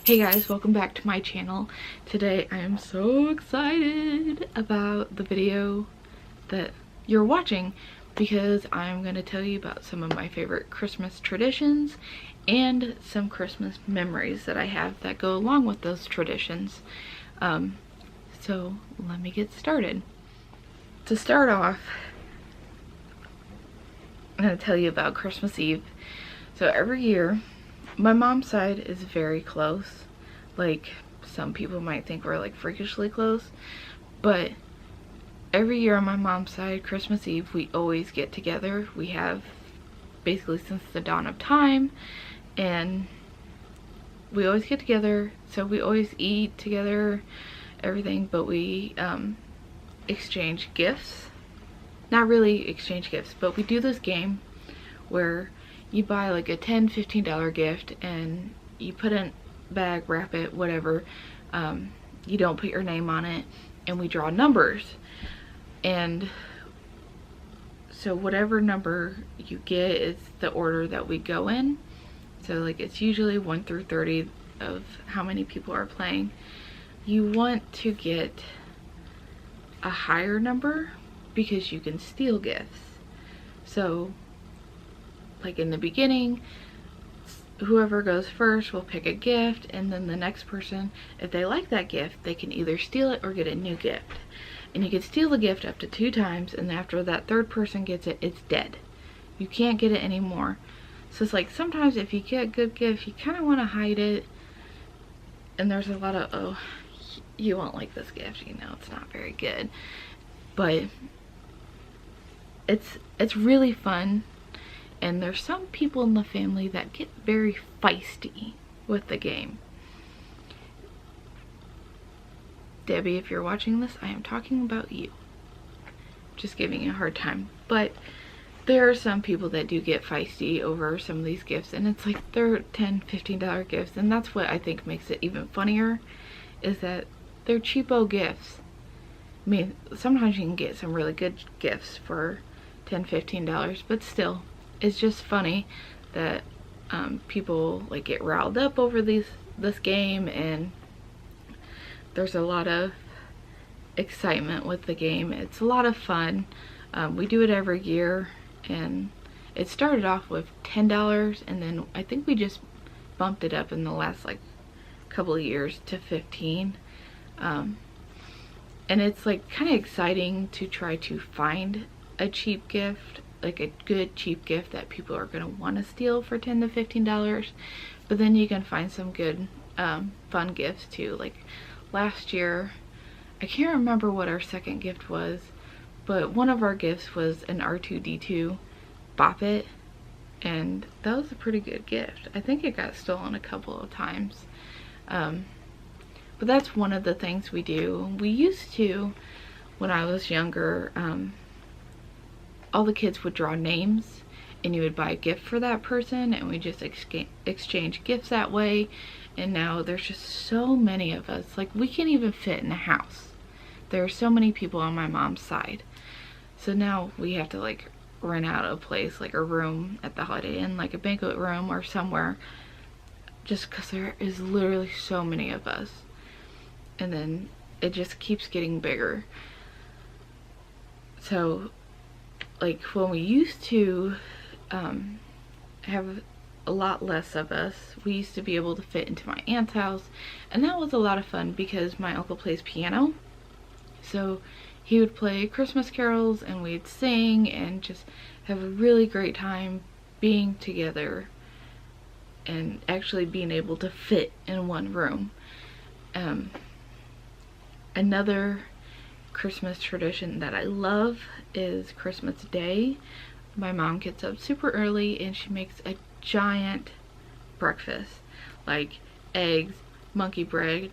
Hey guys, welcome back to my channel. Today I am so excited about the video that you're watching because I'm going to tell you about some of my favorite Christmas traditions and some Christmas memories that I have that go along with those traditions. So let me get started. To start off, I'm going to tell you about Christmas Eve. So every year, my mom's side is very close. Like, some people might think we're like freakishly close, but every year on my mom's side, Christmas Eve, we always get together. We have basically since the dawn of time, and we always get together. So we always eat together, everything, but we exchange gifts. Not really exchange gifts, but we do this game where you buy like a $10–15 gift and you put in a bag, wrap it, whatever. You don't put your name on it, and we draw numbers. And so whatever number you get is the order that we go in. So like it's usually 1 through 30 of how many people are playing. You want to get a higher number because you can steal gifts. So like in the beginning, whoever goes first will pick a gift, and then the next person, if they like that gift, they can either steal it or get a new gift. And you can steal the gift up to 2 times, and after that third person gets it, it's dead. You can't get it anymore. So it's like sometimes if you get a good gift, you kind of want to hide it, and there's a lot of, oh, you won't like this gift, you know, it's not very good. But it's really fun. And there's some people in the family that get very feisty with the game. Debbie, if you're watching this, I am talking about you. Just giving you a hard time. But there are some people that do get feisty over some of these gifts, and it's like they're $10–15 gifts, and that's what I think makes it even funnier, is that they're cheapo gifts. I mean, sometimes you can get some really good gifts for $10–15, but still, it's just funny that people like get riled up over this game, and there's a lot of excitement with the game. It's a lot of fun. We do it every year, and it started off with $10, and then I think we just bumped it up in the last like couple of years to $15. And it's like kind of exciting to try to find a cheap gift, like a good cheap gift that people are going to want to steal for $10–15, but then you can find some good fun gifts too. Like last year, I can't remember what our second gift was, but one of our gifts was an R2-D2 Bop It, and that was a pretty good gift. I think it got stolen a couple of times, but that's one of the things we do. We used to, when I was younger, all the kids would draw names, and you would buy a gift for that person, and we just exchange gifts that way. And now there's just so many of us, like we can't even fit in a house. There are so many people on my mom's side, so now we have to like rent out a place, like a room at the Holiday Inn, like a banquet room or somewhere, just because there is literally so many of us, and then it just keeps getting bigger. So like when we used to have a lot less of us, we used to be able to fit into my aunt's house, and that was a lot of fun because my uncle plays piano. So he would play Christmas carols, and we'd sing and just have a really great time being together and actually being able to fit in one room. Another Christmas tradition that I love is Christmas Day. My mom gets up super early and she makes a giant breakfast, like eggs, monkey bread,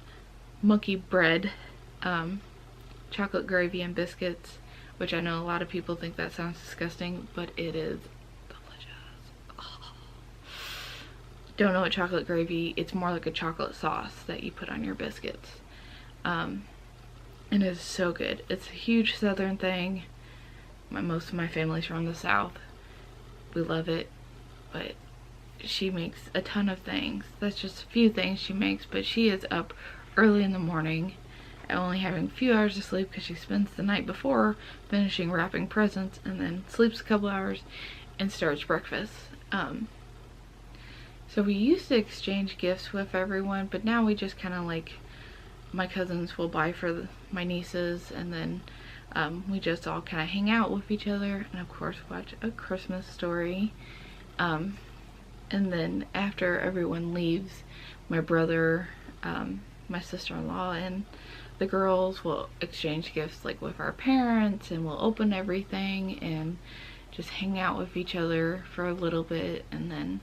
chocolate gravy and biscuits, which I know a lot of people think that sounds disgusting, but it is delicious. Oh. Don't know what chocolate gravy, it's more like a chocolate sauce that you put on your biscuits. And it's so good. It's a huge southern thing. Most of my family's from the south. We love it, but she makes a ton of things. That's just a few things she makes, but she is up early in the morning, only having a few hours of sleep because she spends the night before finishing wrapping presents, and then sleeps a couple hours and starts breakfast. So we used to exchange gifts with everyone, but now we just kind of like, my cousins will buy for my nieces, and then we just all kind of hang out with each other, and of course watch A Christmas Story. And then after everyone leaves, my brother, my sister-in-law, and the girls will exchange gifts like with our parents, and we'll open everything and just hang out with each other for a little bit, and then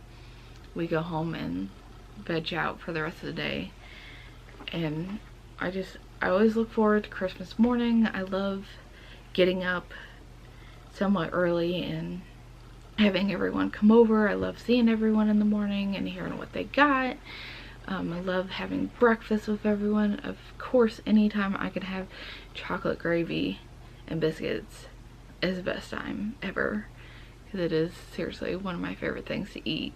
we go home and veg out for the rest of the day. And I always look forward to Christmas morning. I love getting up somewhat early and having everyone come over. I love seeing everyone in the morning and hearing what they got. I love having breakfast with everyone. Of course, anytime I could have chocolate gravy and biscuits is the best time ever, because it is seriously one of my favorite things to eat.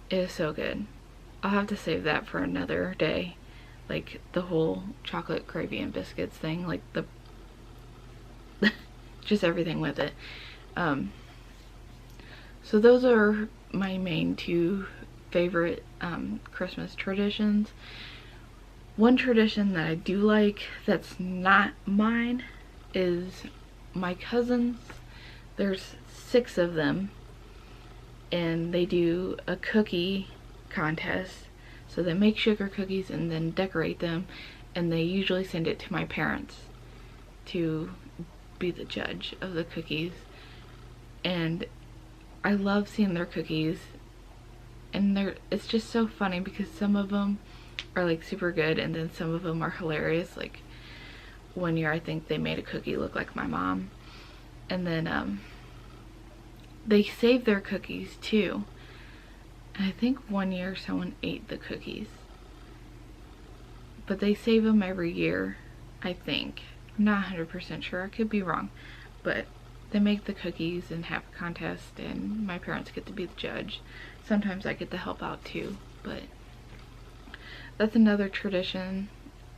It is so good. I'll have to save that for another day, like the whole chocolate gravy and biscuits thing, like the just everything with it. So those are my main two favorite Christmas traditions. One tradition that I do like that's not mine is my cousins. There's 6 of them, and they do a cookie contest. So they make sugar cookies and then decorate them, and they usually send it to my parents to be the judge of the cookies. And I love seeing their cookies, and it's just so funny because some of them are like super good, and then some of them are hilarious. Like one year I think they made a cookie look like my mom, and then they save their cookies too, and I think one year someone ate the cookies, but they save them every year, I think. I'm not 100% sure, I could be wrong, but they make the cookies and have a contest, and my parents get to be the judge. Sometimes I get to help out too, but that's another tradition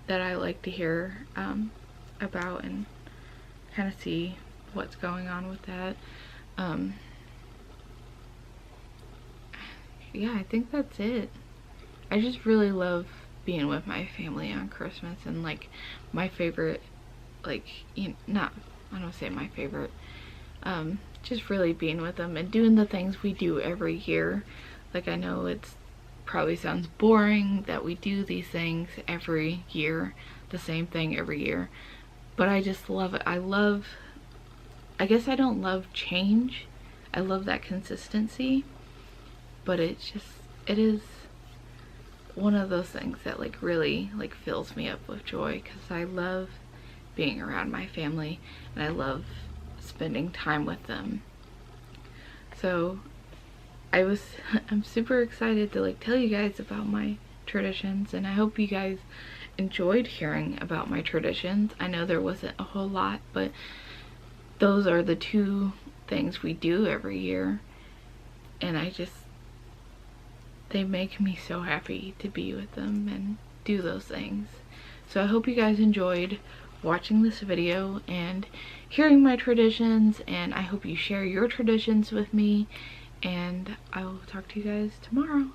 that I like to hear about and kind of see what's going on with that. Yeah, I think that's it. I just really love being with my family on Christmas, and like my favorite, like, you know, I don't say my favorite, just really being with them and doing the things we do every year. Like, I know it's probably sounds boring that we do these things every year, the same thing every year, but I just love it. I guess I don't love change. I love that consistency, but it is one of those things that like really like fills me up with joy, because I love being around my family and I love spending time with them. So I'm super excited to like tell you guys about my traditions, and I hope you guys enjoyed hearing about my traditions. I know there wasn't a whole lot, but those are the 2 things we do every year, and they make me so happy to be with them and do those things. So I hope you guys enjoyed watching this video and hearing my traditions, and I hope you share your traditions with me, and I will talk to you guys tomorrow.